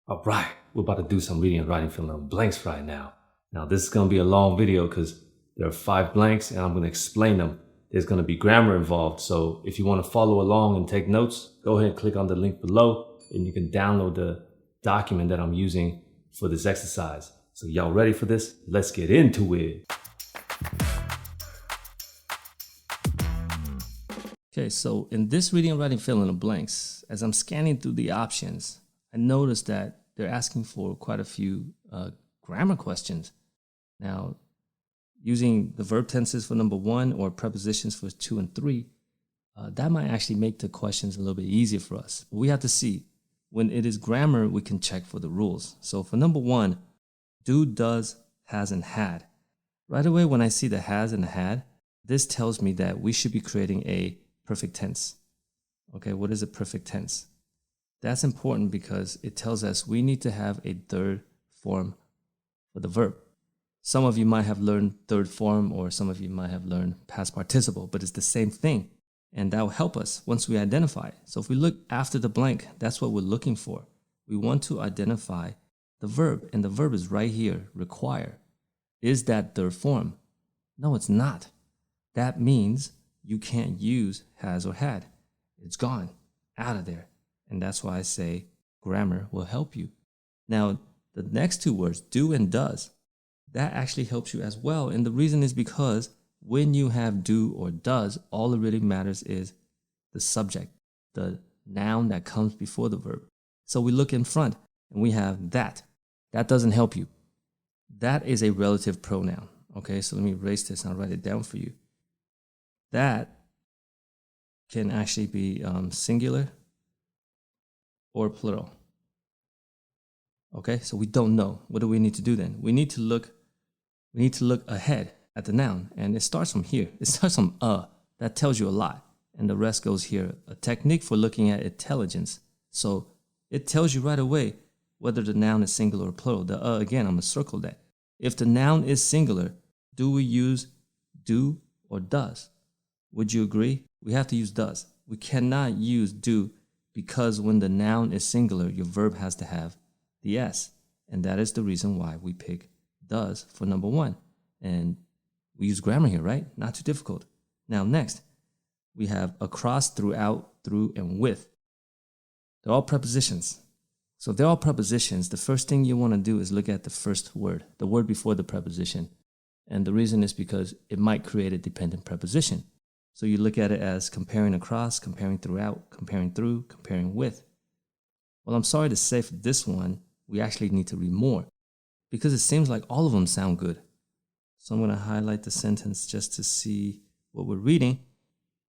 All right, we're about to do some reading and writing fill in the blanks right now. Now, this is going to be a long video because there are 5 blanks and I'm going to explain them. There's going to be grammar involved. So if you want to follow along and take notes, go ahead and click on the link below and you can download the document that I'm using for this exercise. So y'all ready for this? Let's get into it. Okay, so in this reading and writing fill in the blanks, as I'm scanning through the options, I noticed that they're asking for quite a few grammar questions. Now, using the verb tenses for number 1 or prepositions for 2 and 3, that might actually make the questions a little bit easier for us. But we have to see, when it is grammar, we can check for the rules. So for number 1, do, does, has, and had. Right away when I see the has and the had, this tells me that we should be creating a perfect tense. Okay, what is a perfect tense? That's important because it tells us we need to have a third form for the verb. Some of you might have learned third form or some of you might have learned past participle, but it's the same thing. And that will help us once we identify it. So if we look after the blank, that's what we're looking for. We want to identify the verb, and the verb is right here, require. Is that third form? No, it's not. That means you can't use has or had. It's gone, out of there. And that's why I say grammar will help you. Now, the next 2 words, do and does, that actually helps you as well. And the reason is because when you have do or does, all that really matters is the subject, the noun that comes before the verb. So we look in front and we have that. That doesn't help you. That is a relative pronoun. Okay, so let me erase this and I'll write it down for you. That can actually be singular or plural. Okay, so we don't know. What do we need to do then? We need to look ahead at the noun, and it starts from here. It starts from that tells you a lot, and the rest goes here. A technique for looking at intelligence. So it tells you right away whether the noun is singular or plural. The again, I'm gonna circle that. If the noun is singular, do we use do or does? Would you agree? We have to use does. We cannot use do because when the noun is singular, your verb has to have the S. And that is the reason why we pick does for number 1. And we use grammar here, right? Not too difficult. Now next, we have across, throughout, through, and with. They're all prepositions. So if they're all prepositions, the first thing you want to do is look at the first word, the word before the preposition. And the reason is because it might create a dependent preposition. So you look at it as comparing across, comparing throughout, comparing through, comparing with. Well, I'm sorry to say for this one, we actually need to read more because it seems like all of them sound good. So I'm going to highlight the sentence just to see what we're reading.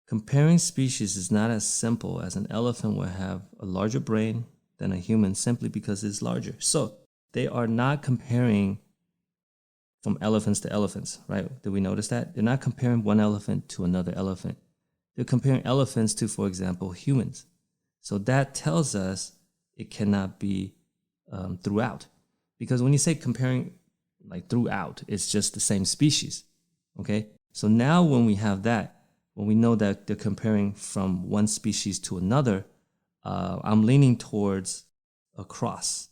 Comparing species is not as simple as an elephant will have a larger brain than a human simply because it's larger. So they are not comparing from elephants to elephants, right? Did we notice that? They're not comparing one elephant to another elephant. They're comparing elephants to, for example, humans. So that tells us it cannot be throughout. Because when you say comparing like throughout, it's just the same species, okay? So now when we have that, when we know that they're comparing from one species to another, I'm leaning towards across.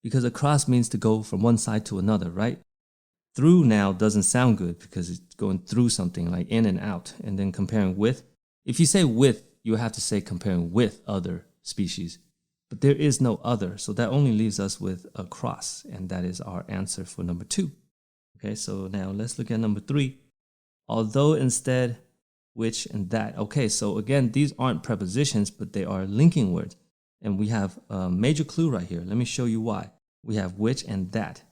Because across means to go from one side to another, right? Through now doesn't sound good because it's going through something like in and out. And then comparing with, if you say with, you have to say comparing with other species. But there is no other, so that only leaves us with across, and that is our answer for number 2. Okay, so now let's look at number 3. Although, instead, which, and that. Okay, so again, these aren't prepositions, but they are linking words. And we have a major clue right here. Let me show you why. We have which and that.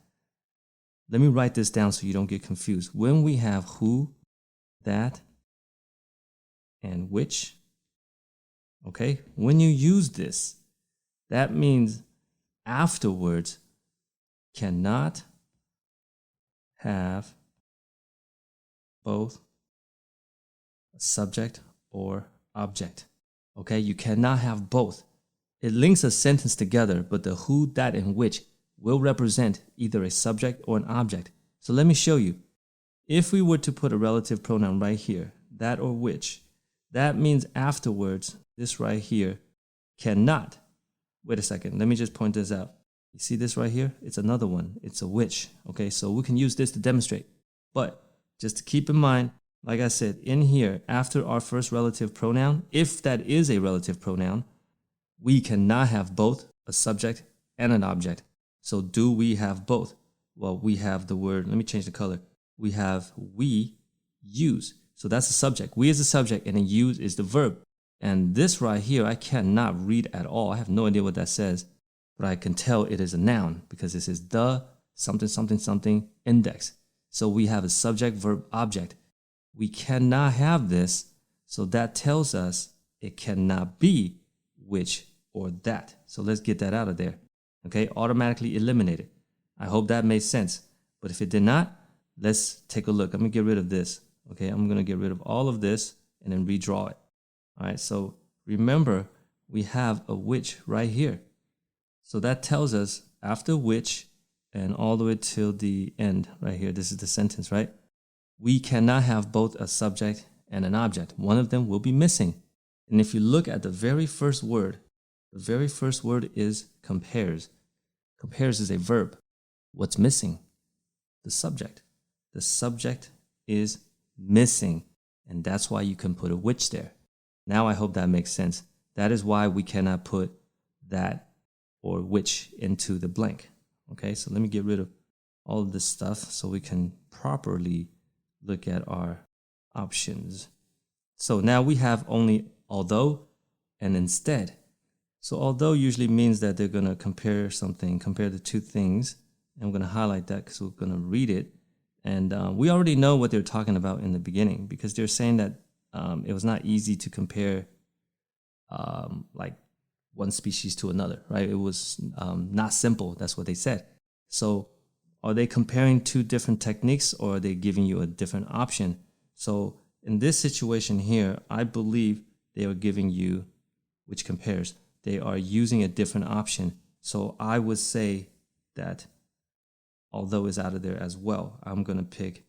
Let me write this down so you don't get confused. When we have who, that, and which, okay, when you use this, that means afterwards cannot have both a subject or object. Okay, you cannot have both. It links a sentence together, but the who, that, and which will represent either a subject or an object. So let me show you. If we were to put a relative pronoun right here, that or which, that means afterwards, this right here cannot. Wait a second, let me just point this out. You see this right here? It's another one. It's a which. Okay, so we can use this to demonstrate. But just to keep in mind, like I said, in here, after our first relative pronoun, if that is a relative pronoun, we cannot have both a subject and an object. So do we have both? Well, we have the word, let me change the color. We have we use. So that's the subject. We is the subject and then use is the verb. And this right here, I cannot read at all. I have no idea what that says, but I can tell it is a noun because this is the something, something, something index. So we have a subject, verb, object. We cannot have this. So that tells us it cannot be which or that. So let's get that out of there. Okay, automatically eliminate it. I hope that made sense. But if it did not, let's take a look. Let me get rid of this. Okay, I'm going to get rid of all of this and then redraw it. All right, so remember, we have a which right here. So that tells us after which and all the way till the end right here, this is the sentence, right? We cannot have both a subject and an object. One of them will be missing. And if you look at the very first word, the very first word is compares. Compares is a verb. What's missing? The subject. The subject is missing. And that's why you can put a which there. Now I hope that makes sense. That is why we cannot put that or which into the blank. Okay, so let me get rid of all of this stuff so we can properly look at our options. So now we have only although and instead. So although usually means that they're going to compare something, compare the two things. And I'm going to highlight that because we're going to read it. And we already know what they're talking about in the beginning because they're saying that it was not easy to compare like one species to another, right? It was not simple. That's what they said. So are they comparing two different techniques or are they giving you a different option? So in this situation here, I believe they are giving you, which compares, they are using a different option. So I would say that although is out of there as well, I'm going to pick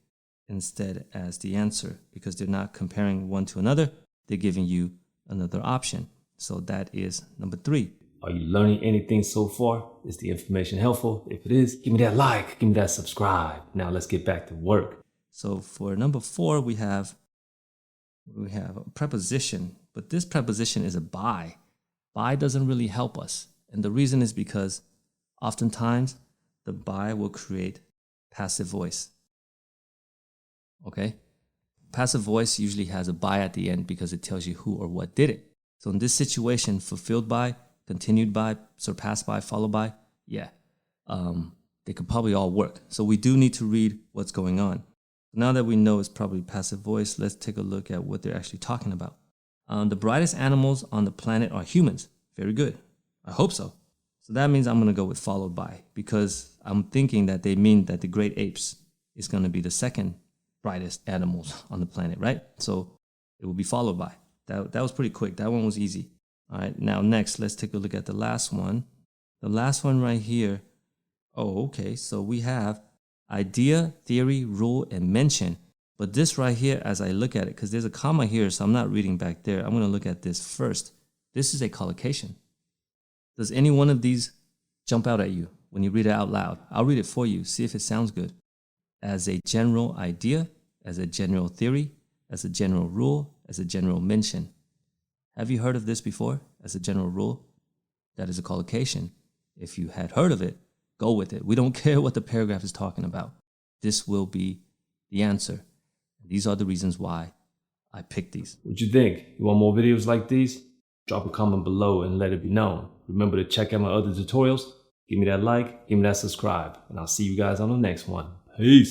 instead as the answer because they're not comparing one to another. They're giving you another option. So that is number 3. Are you learning anything so far? Is the information helpful? If it is, give me that like, give me that subscribe. Now let's get back to work. So for number 4, we have a preposition, but this preposition is a by. By doesn't really help us. And the reason is because oftentimes the by will create passive voice. Okay? Passive voice usually has a by at the end because it tells you who or what did it. So in this situation, fulfilled by, continued by, surpassed by, followed by, yeah, they could probably all work. So we do need to read what's going on. Now that we know it's probably passive voice, let's take a look at what they're actually talking about. The brightest animals on the planet are humans. Very good. I hope so. So that means I'm going to go with followed by because I'm thinking that they mean that the great apes is going to be the second brightest animals on the planet, right? So it will be followed by. That was pretty quick. That one was easy. All right, now next, let's take a look at the last one. The last one right here. Oh, okay. So we have idea, theory, rule, and mention. But this right here, as I look at it, because there's a comma here, so I'm not reading back there. I'm going to look at this first. This is a collocation. Does any one of these jump out at you when you read it out loud? I'll read it for you. See if it sounds good. As a general idea, as a general theory, as a general rule, as a general mention. Have you heard of this before? As a general rule, that is a collocation. If you had heard of it, go with it. We don't care what the paragraph is talking about. This will be the answer. These are the reasons why I picked these. What you think? You want more videos like these? Drop a comment below and let it be known. Remember to check out my other tutorials. Give me that like, give me that subscribe, and I'll see you guys on the next one. Peace.